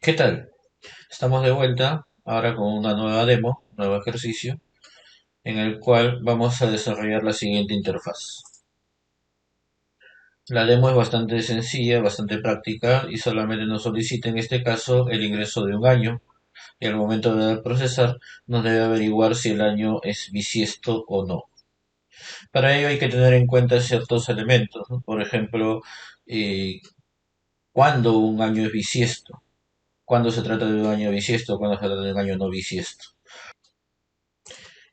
¿Qué tal? Estamos de vuelta ahora con una nueva demo, un nuevo ejercicio, en el cual vamos a desarrollar la siguiente interfaz. La demo es bastante sencilla, bastante práctica y solamente nos solicita en este caso el ingreso de un año y al momento de procesar nos debe averiguar si el año es bisiesto o no. Para ello hay que tener en cuenta ciertos elementos, ¿no? Por ejemplo, eh, ¿cuándo un año es bisiesto? ¿Cuándo se trata de un año bisiesto? ¿Cuándo se trata de un año no bisiesto?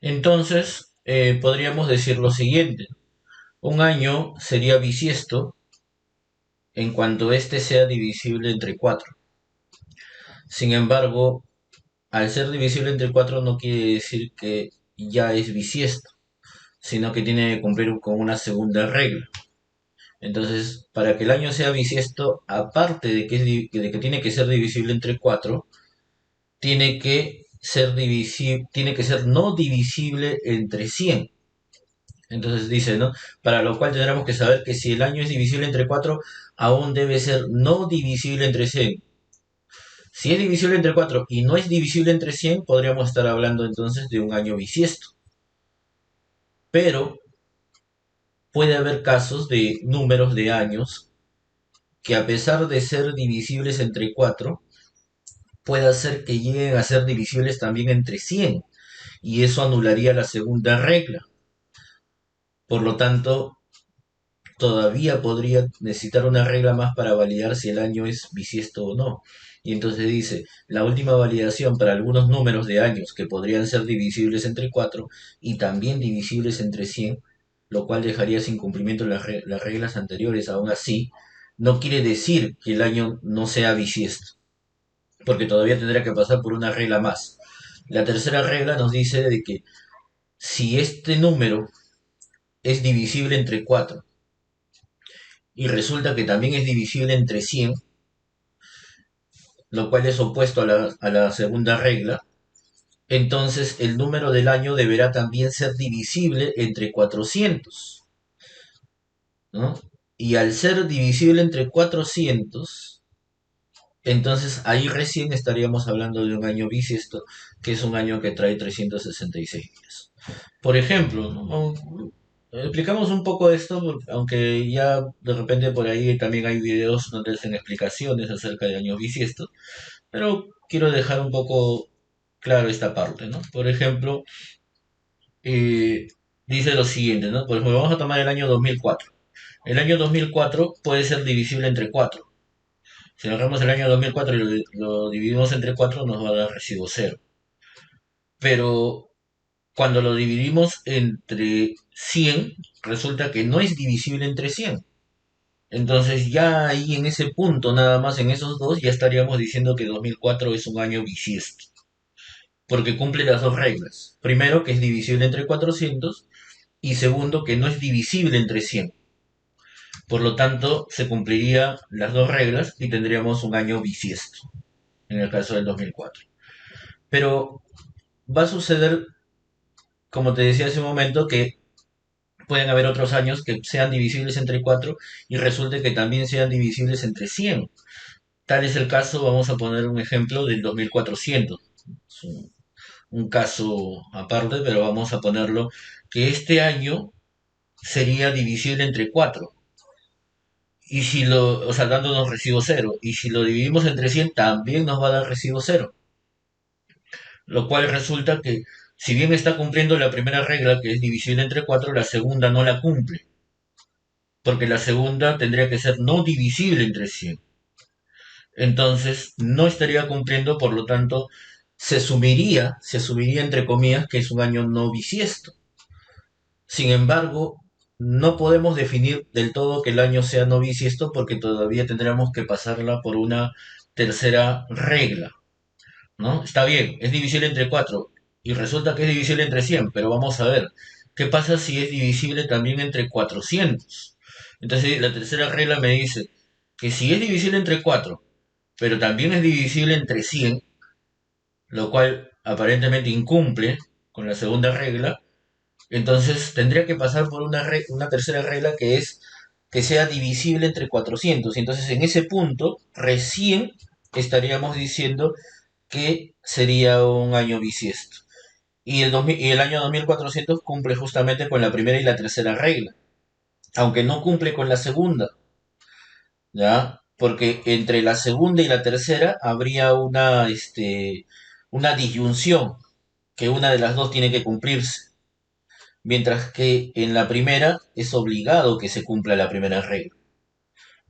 Entonces, podríamos decir lo siguiente. Un año sería bisiesto en cuanto éste sea divisible entre 4. Sin embargo, al ser divisible entre 4 no quiere decir que ya es bisiesto, sino que tiene que cumplir con una segunda regla. Entonces, para que el año sea bisiesto, aparte de que tiene que ser divisible entre 4, tiene que ser no divisible entre 100. Entonces dice, ¿no? Para lo cual tendremos que saber que si el año es divisible entre 4, aún debe ser no divisible entre 100. Si es divisible entre 4 y no es divisible entre 100, podríamos estar hablando entonces de un año bisiesto. Pero puede haber casos de números de años que a pesar de ser divisibles entre 4, puede hacer que lleguen a ser divisibles también entre 100. Y eso anularía la segunda regla. Por lo tanto, todavía podría necesitar una regla más para validar si el año es bisiesto o no. Y entonces dice, la última validación para algunos números de años que podrían ser divisibles entre 4 y también divisibles entre 100, lo cual dejaría sin cumplimiento las reglas anteriores. Aún así, no quiere decir que el año no sea bisiesto, porque todavía tendrá que pasar por una regla más. La tercera regla nos dice de que si este número es divisible entre 4 y resulta que también es divisible entre 100, lo cual es opuesto a la segunda regla, entonces el número del año deberá también ser divisible entre 400, ¿no? Y al ser divisible entre 400, entonces ahí recién estaríamos hablando de un año bisiesto, que es un año que trae 366 días. Por ejemplo, ¿no? Explicamos un poco esto, aunque ya de repente por ahí también hay videos donde hacen explicaciones acerca de años bisiestos, pero quiero dejar un poco claro esta parte, ¿no? Por ejemplo, eh, dice lo siguiente, ¿no? Por ejemplo, vamos a tomar el año 2004. El año 2004 puede ser divisible entre 4. Si agarramos el año 2004 y lo dividimos entre 4, nos va a dar residuo cero. Pero cuando lo dividimos entre 100, resulta que no es divisible entre 100. Entonces ya ahí en ese punto, nada más en esos dos, ya estaríamos diciendo que 2004 es un año bisiesto. Porque cumple las dos reglas. Primero, que es divisible entre 400 y segundo, que no es divisible entre 100. Por lo tanto, se cumplirían las dos reglas y tendríamos un año bisiesto, en el caso del 2004. Pero va a suceder, como te decía hace un momento, que pueden haber otros años que sean divisibles entre 4 y resulte que también sean divisibles entre 100. Tal es el caso, vamos a poner un ejemplo del 2400. Es un caso aparte, pero vamos a ponerlo que este año sería divisible entre 4. Y si lo, o sea, dándonos residuo cero. Y si lo dividimos entre 100, también nos va a dar residuo cero. Lo cual resulta que, si bien está cumpliendo la primera regla, que es divisible entre 4, la segunda no la cumple. Porque la segunda tendría que ser no divisible entre 100. Entonces, no estaría cumpliendo, por lo tanto, se asumiría entre comillas que es un año no bisiesto. Sin embargo, no podemos definir del todo que el año sea no bisiesto porque todavía tendríamos que pasarla por una tercera regla, ¿no? Está bien, es divisible entre 4 y resulta que es divisible entre 100, pero vamos a ver, ¿qué pasa si es divisible también entre 400? Entonces, la tercera regla me dice que si es divisible entre 4, pero también es divisible entre 100, lo cual aparentemente incumple con la segunda regla, entonces tendría que pasar por una tercera regla que es que sea divisible entre 400. Y entonces en ese punto recién estaríamos diciendo que sería un año bisiesto. Y el año 2400 cumple justamente con la primera y la tercera regla, aunque no cumple con la segunda, ¿ya? Porque entre la segunda y la tercera habría una disyunción, que una de las dos tiene que cumplirse, mientras que en la primera es obligado que se cumpla la primera regla,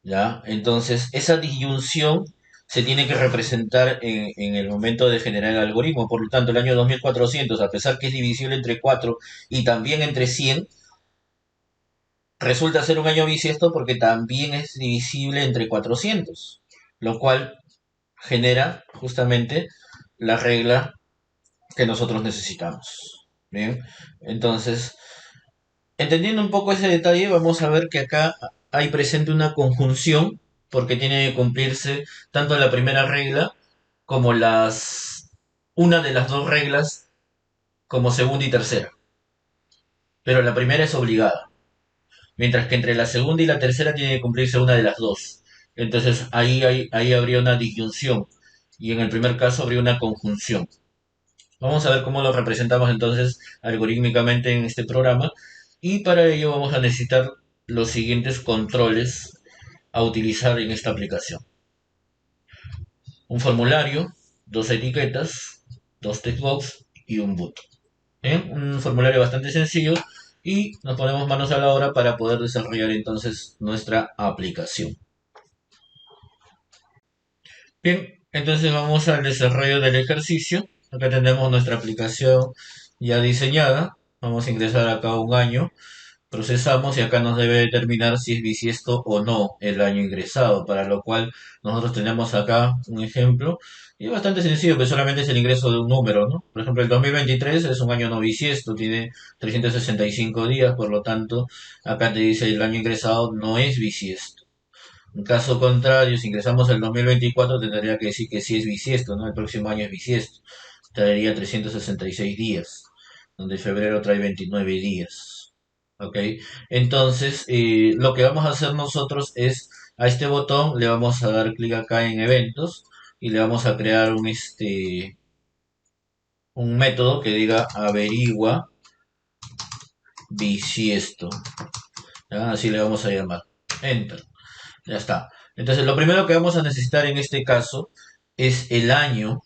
¿ya? Entonces, esa disyunción se tiene que representar en el momento de generar el algoritmo. Por lo tanto, el año 2400, a pesar que es divisible entre 4 y también entre 100, resulta ser un año bisiesto porque también es divisible entre 400, lo cual genera justamente la regla que nosotros necesitamos. Bien, entonces, entendiendo un poco ese detalle, vamos a ver que acá hay presente una conjunción porque tiene que cumplirse tanto la primera regla como una de las dos reglas como segunda y tercera. Pero la primera es obligada, mientras que entre la segunda y la tercera tiene que cumplirse una de las dos. Entonces ahí habría una disyunción y en el primer caso habría una conjunción. Vamos a ver cómo lo representamos entonces algorítmicamente en este programa y para ello vamos a necesitar los siguientes controles a utilizar en esta aplicación. Un formulario, dos etiquetas, dos textbox y un botón. Un formulario bastante sencillo y nos ponemos manos a la obra para poder desarrollar entonces nuestra aplicación. Bien, entonces vamos al desarrollo del ejercicio. Acá tenemos nuestra aplicación ya diseñada. Vamos a ingresar acá un año, procesamos y acá nos debe determinar si es bisiesto o no el año ingresado, para lo cual nosotros tenemos acá un ejemplo y es bastante sencillo, que solamente es el ingreso de un número, ¿no? Por ejemplo, el 2023 es un año no bisiesto, tiene 365 días, por lo tanto, acá te dice el año ingresado no es bisiesto. En caso contrario, si ingresamos el 2024, tendría que decir que sí es bisiesto, ¿no? El próximo año es bisiesto. Traería 366 días, donde febrero trae 29 días. ¿Ok? Entonces, lo que vamos a hacer nosotros es, a este botón le vamos a dar clic acá en eventos y le vamos a crear un método que diga averigua bisiesto. ¿Ya? Así le vamos a llamar. Enter. Ya está. Entonces, lo primero que vamos a necesitar en este caso es el año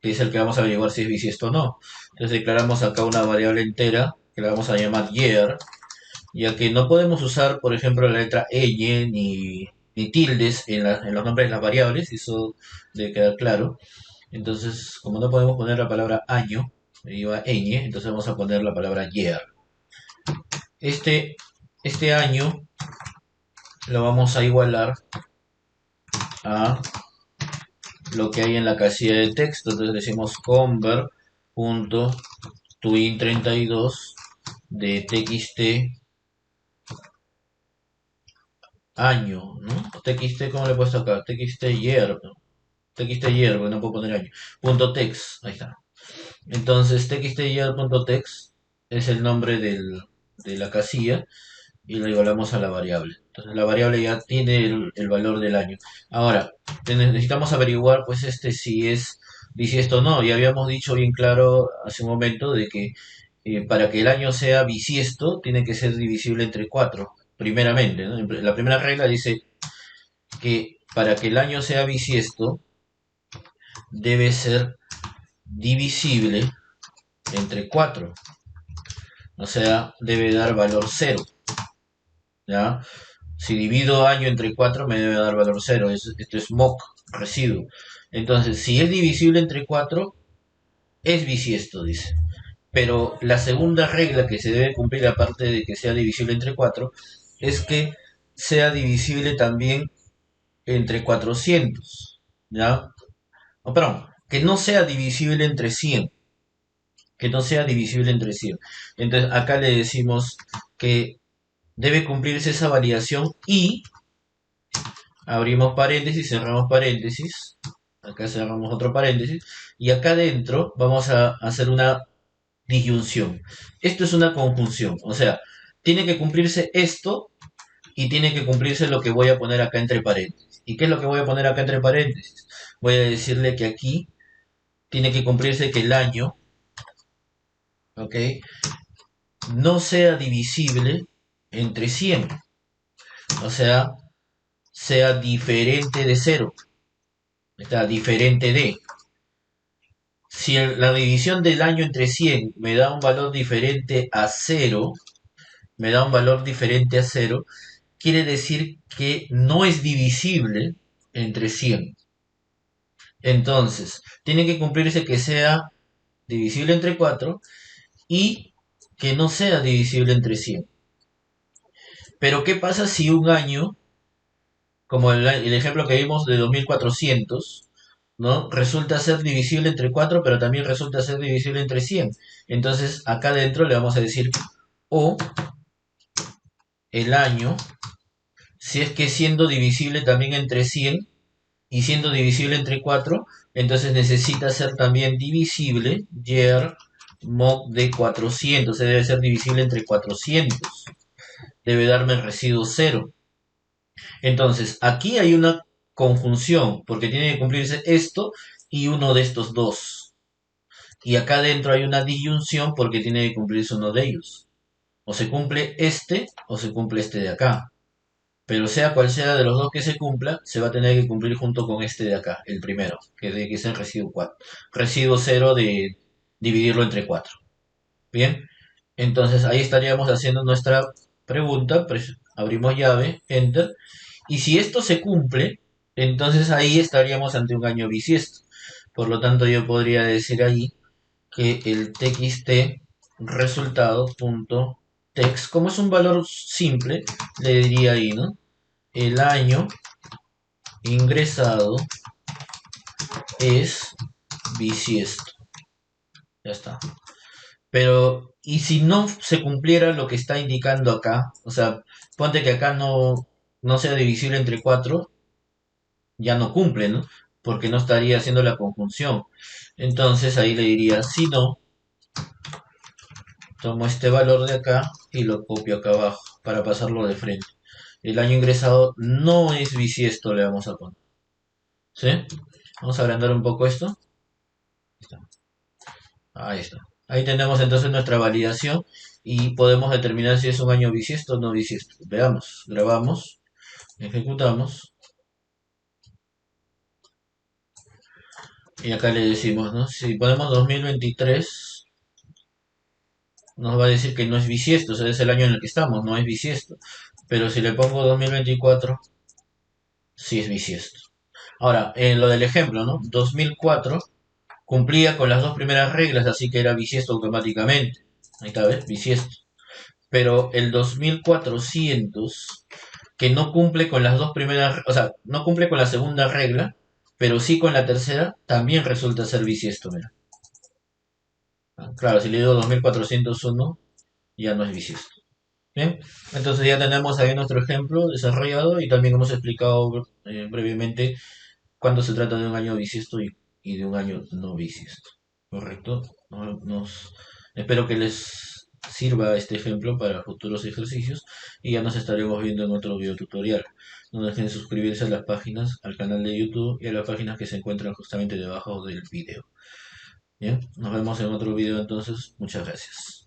que es el que vamos a averiguar si es bisiesto o no. Entonces, declaramos acá una variable entera que la vamos a llamar year, ya que no podemos usar, por ejemplo, la letra ñ ni tildes en los nombres de las variables, eso debe quedar claro. Entonces, como no podemos poner la palabra año, iba ñ, entonces vamos a poner la palabra year. Este año lo vamos a igualar a lo que hay en la casilla de texto. Entonces decimos convert.twin32 de txt año, ¿no? Txt, ¿cómo le he puesto acá? Txt year, ¿no? Txt year, porque no puedo poner año. Punto text, ahí está. Entonces txt year.text es el nombre de la casilla y lo igualamos a la variable. Entonces la variable ya tiene el valor del año. Ahora, necesitamos averiguar pues si es bisiesto o no. Ya habíamos dicho bien claro hace un momento de que para que el año sea bisiesto tiene que ser divisible entre 4, primeramente, ¿no? La primera regla dice que para que el año sea bisiesto debe ser divisible entre 4. O sea, debe dar valor 0. ¿Ya? Si divido año entre 4 me debe dar valor 0. Esto es mock, residuo. Entonces, si es divisible entre 4, es bisiesto, dice. Pero la segunda regla que se debe cumplir, aparte de que sea divisible entre 4, es que sea divisible también entre 400. ¿Ya? Oh, perdón, que no sea divisible entre 100. Que no sea divisible entre 100. Entonces, acá le decimos que debe cumplirse esa variación y abrimos paréntesis, cerramos paréntesis, acá cerramos otro paréntesis, y acá adentro vamos a hacer una disyunción. Esto es una conjunción, o sea, tiene que cumplirse esto y tiene que cumplirse lo que voy a poner acá entre paréntesis. ¿Y qué es lo que voy a poner acá entre paréntesis? Voy a decirle que aquí tiene que cumplirse que el año, ¿ok? No sea divisible entre 100, o sea diferente de cero, está diferente de. Si la división del año entre 100 me da un valor diferente a cero, me da un valor diferente a cero, quiere decir que no es divisible entre 100. Entonces, tiene que cumplirse que sea divisible entre 4 y que no sea divisible entre 100. Pero ¿qué pasa si un año, como el ejemplo que vimos de 2400, ¿no? Resulta ser divisible entre 4, pero también resulta ser divisible entre 100? Entonces, acá adentro le vamos a decir o el año, si es que siendo divisible también entre 100 y siendo divisible entre 4, entonces necesita ser también divisible, yer mod de 400, se debe ser divisible entre 400, debe darme el residuo 0. Entonces, aquí hay una conjunción, porque tiene que cumplirse esto y uno de estos dos. Y acá adentro hay una disyunción porque tiene que cumplirse uno de ellos. O se cumple este o se cumple este de acá. Pero sea cual sea de los dos que se cumpla, se va a tener que cumplir junto con este de acá, el primero, que es el residuo 4. Residuo 0 de dividirlo entre 4. Bien, entonces ahí estaríamos haciendo nuestra pregunta. Abrimos llave, enter. Y si esto se cumple, entonces ahí estaríamos ante un año bisiesto. Por lo tanto, yo podría decir ahí que el txt resultado.text, como es un valor simple, le diría ahí, ¿no? El año ingresado es bisiesto. Ya está. Pero, ¿y si no se cumpliera lo que está indicando acá? O sea, ponte que acá no sea divisible entre 4, ya no cumple, ¿no? Porque no estaría haciendo la conjunción. Entonces ahí le diría, si no, tomo este valor de acá y lo copio acá abajo para pasarlo de frente. El año ingresado no es bisiesto, le vamos a poner. ¿Sí? Vamos a agrandar un poco esto. Ahí está. Ahí tenemos entonces nuestra validación y podemos determinar si es un año bisiesto o no bisiesto. Veamos, grabamos, ejecutamos y acá le decimos, ¿no? Si ponemos 2023, nos va a decir que no es bisiesto, o sea, es el año en el que estamos, no es bisiesto. Pero si le pongo 2024, sí es bisiesto. Ahora, en lo del ejemplo, ¿no? 2004 cumplía con las dos primeras reglas, así que era bisiesto automáticamente. Ahí está, ¿ves? Bisiesto. Pero el 2400, que no cumple con las dos primeras, o sea, no cumple con la segunda regla, pero sí con la tercera, también resulta ser bisiesto, mira. Claro, si le digo 2401, ya no es bisiesto. Bien, entonces ya tenemos ahí nuestro ejemplo desarrollado y también hemos explicado brevemente cuando se trata de un año bisiesto y de un año no bisiesto. ¿Correcto? Espero que les sirva este ejemplo para futuros ejercicios y ya nos estaremos viendo en otro video tutorial. No dejen de suscribirse a las páginas, al canal de YouTube y a las páginas que se encuentran justamente debajo del video. Bien, nos vemos en otro video entonces. Muchas gracias.